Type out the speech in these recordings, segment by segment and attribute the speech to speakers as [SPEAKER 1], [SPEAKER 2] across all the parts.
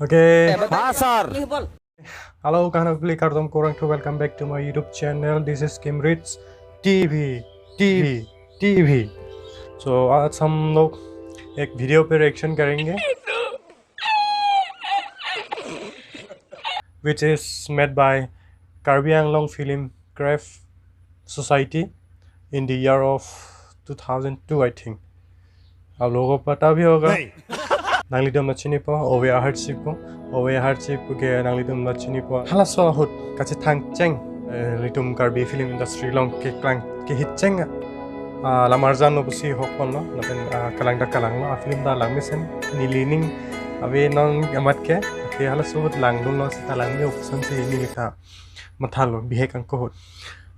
[SPEAKER 1] Okay.
[SPEAKER 2] Pasar.
[SPEAKER 1] Hello, kardom korang to welcome back to my YouTube channel. This is Kimrich TV. So आज हम लोग एक video पे reaction करेंगे, which is made by Karbi Inglong Film Craft Society in the year of 2002, I think. आप लोगों को पता भी होगा. Nanglidom na chini po, Ove Aharchi po, Ove Aharchi po ke nanglidom na chini po. Hala so hut kasi thang cheng, litum Karbi film industry long ke klang ke hit cheng. Lamarjan no busi hokon no, napen kalang da kalang no, film da lang misen nilining abe nong amat ke hala so hut lang no sita lang me option se nilika mathalo bihe kang ko hut.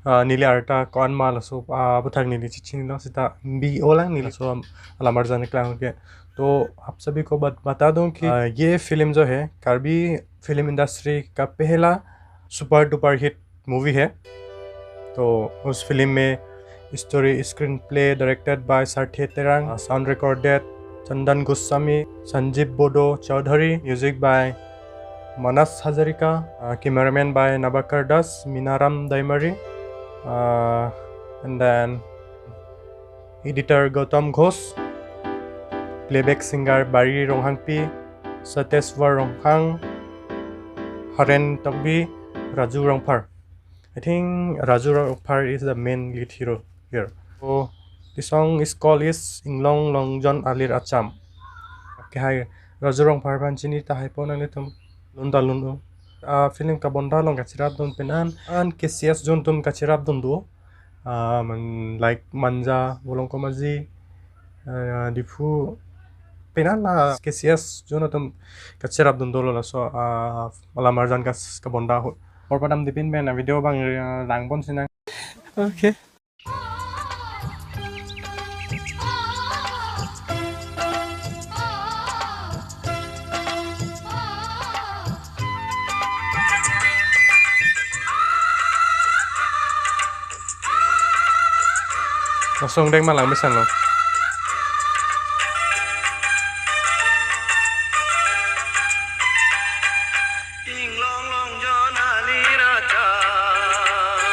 [SPEAKER 1] Nili arta kon mal so buthang nili chichini no sita bi olang nili so lamarjan klang ke. तो आप सभी को बता दूं कि ये film जो है कार्बी फिल्म इंडस्ट्री का पहला सुपर डुपर हिट मूवी है. तो उस फिल्म में story screen play directed by Sarthi Terang, sound recorded Chandan Goswami, Sanjeev Bodo Chaudhary, music by Manas Hazarika, cameraman by Nabakar Das, Meenaram Daimary, and then editor Gautam Ghosh, playback singer Bari Ronghangpi, Sateswar Ronghang, Haren Tokbi, Raju Rongpar. I think Raju Rongpar is the main lead hero here. So the song is called Inglong longjon Alir acham. Okay, hi Raju Rongpar panchini ta hai pon ani tum lunda lundu. Film ka bonda long kachirap dun penan an kesias jon tum kachirap dun do. Like manja bolong komaji difu penan la kesias jono tum kachirap dun dolo la so lamarjan ka bonda ho or padam dipin ben video bang langbon sinang. Okay. Song deng malang besan lo.
[SPEAKER 3] Inglong longjon Alir acham,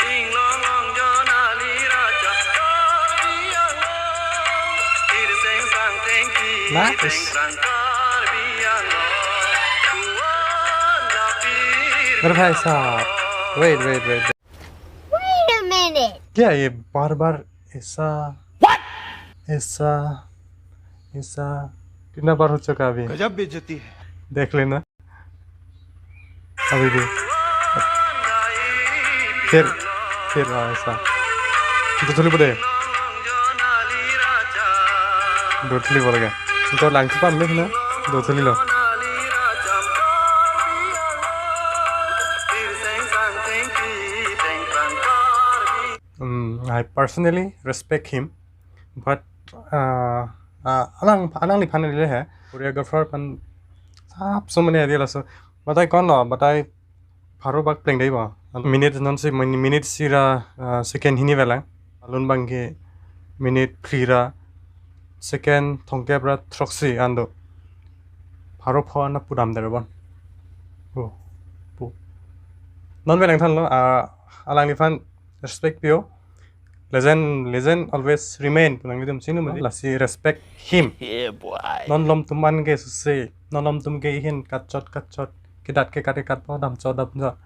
[SPEAKER 3] Inglong longjon Alir acham. Karbi inghong, irseng sang tengki, teng sang Karbi inghong. Tuan dapir.
[SPEAKER 1] मेरे भाई साहब, wait.
[SPEAKER 4] Wait a minute.
[SPEAKER 1] क्या ये बार ऐसा कितना बार हो चुका अभी?
[SPEAKER 2] गजब बेइज्जती है.
[SPEAKER 1] देख लेना अभी भी. फिर ऐसा दूसरी बोले दूसरी बोलेगा तो लांग चुका हमने ना दूसरी लो. I personally respect him, but alang lipan nile hai choreographer pan sab somane dia laso batai kon lo batai pharo bak pleng dei ba minute non se minute sira second hini vela alun bangge minute phira second thongke bra troxi ando pharo pho na pudam der bon bu non velang than lo alang lipan respect pio. Legend always remain. Pulang itu sini mesti lasi respect him.
[SPEAKER 2] Yeah, boy.
[SPEAKER 1] Non lom tuman ke susah, non lom tum ke ihin kacot, kidat ke kate kat po dam codap nja.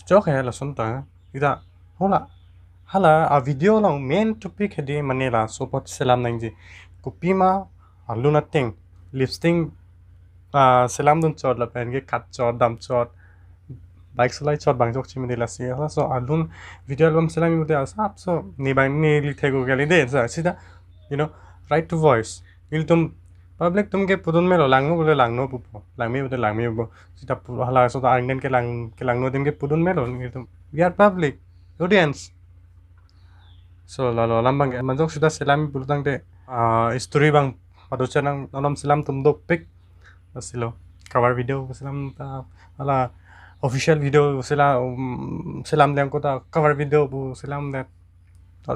[SPEAKER 1] Cok ya lasun ta. Ida, hola, hala a video long main topic hedi manila support selam nangji. Kupima alu nating lipsting selam dun cod la pen ke kat cod dam cod. Baik selai cot bang jok cimi dela sih, so alun video album selami udah asap so ni bang ni litego kali deh, so sida, right to voice. Il tum public tum ke pudun melo langno boleh langno pupo, langmi boleh langmi pupo. Sida puru halah so ta angin ke langno tim ke pudun melo, il tum we are public audience. So lalu lambang ke manjok sudah selami pulutang deh, story bang padusan nang dalam selam tum dok pick, asilo cover video selam ta halah official video selam yang kota cover video bu selam dat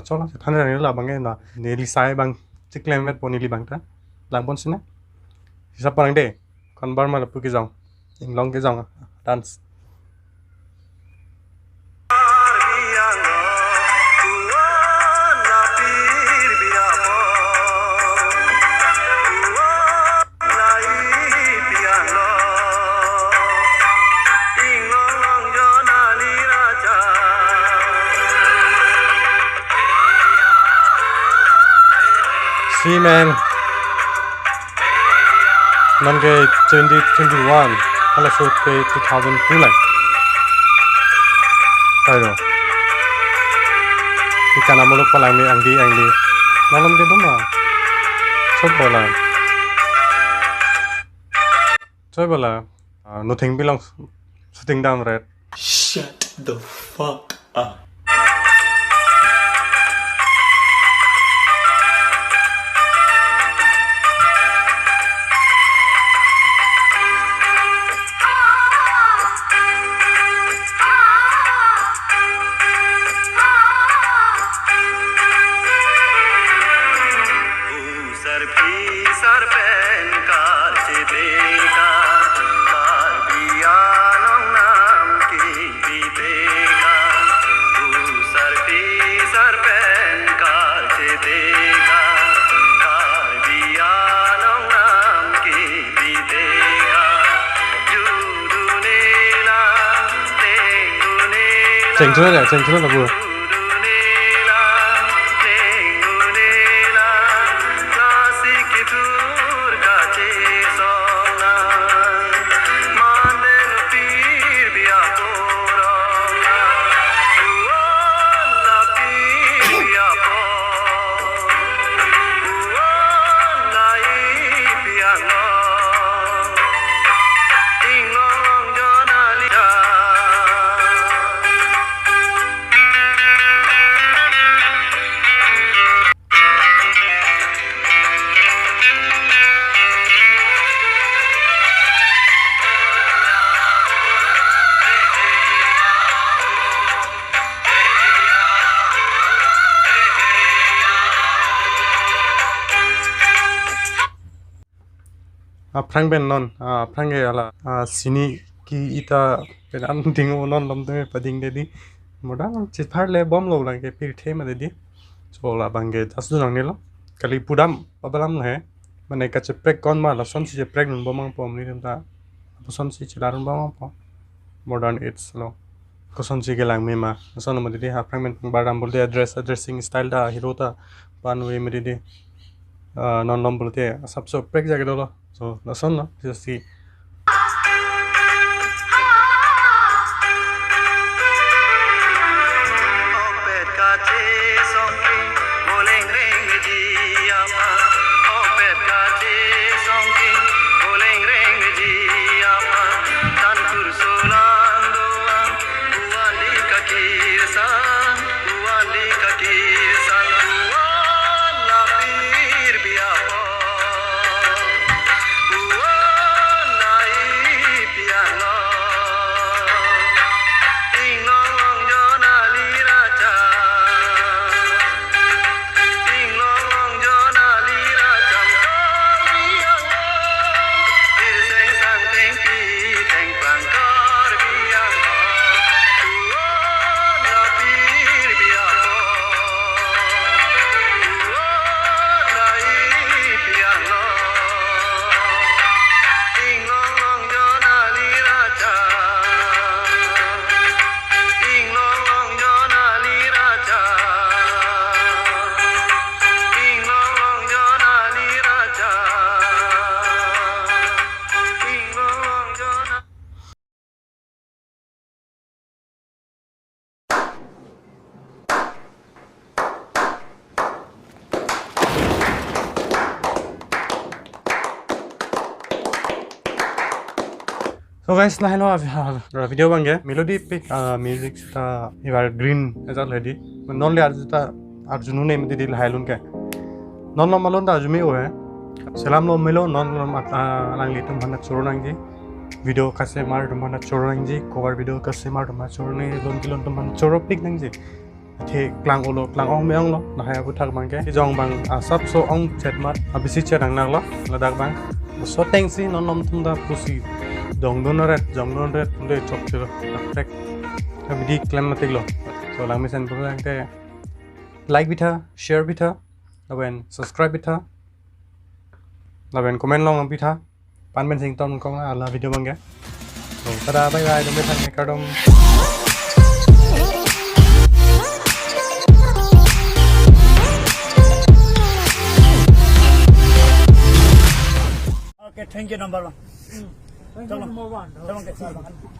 [SPEAKER 1] cholo thana ni la bang na neli sai bang chiklem met ponili bang ta lang bon sina Siapa orang deh? Kan bar malah pergi jong. Inglong ke jong dance. See man, non ke 2021, kalau shoot ke 2002 lah. Tahu? Ikan amuluk palang ni angdi, malam ke tu mah, coba bola, nothing bilang shooting down red.
[SPEAKER 2] Shut the fuck up.
[SPEAKER 1] Cengcuran aku. Prang ben non, prang ke ala sini ki ita penan dingo non lom tu pading dedi. Modal cipar le bom lo lang ke pir the ma dedi. So la bangge asu nang nelo. Kali pudam pabalam he. Mane ka cheprek kon ma la son si cheprek nun bomang pom ni ta. Son si chilarun bomang pom. Modern it's lo. Ko son si ke lang me ma. Son ma dedi ha prang ben baram bolte addressing style da hero ta panwe me dedi. Non lom bolte sab so prek jage lo. So, listen na, just see. So guys, nah hello video bang ya melody pick music ta Evergreen as already non le arjunu ne medi dil hailun ka non lo malon da ajumi ho hai salam lo melo non lo lang litum bhana chornang ji video kase mar tum bhana chornang ji cover video kase mar tum chorne lon kilon tum bhana choro pick nang ji the klang ong meong lo na ha bu thak bang ke jong bang sab so ong chat mar abisi chat ang nang lo ladak bang So thanks in on the pussy. Don't red, they chop to the have the climatic law. So lang misan po lang kaya like bita, share bita, lawen subscribe bita, lawen comment long ang bita. Pan men sing ton kong ala video bangga. So tada bye bye, dumi sang kardom.
[SPEAKER 5] Okay, thank you number 1. Number 1.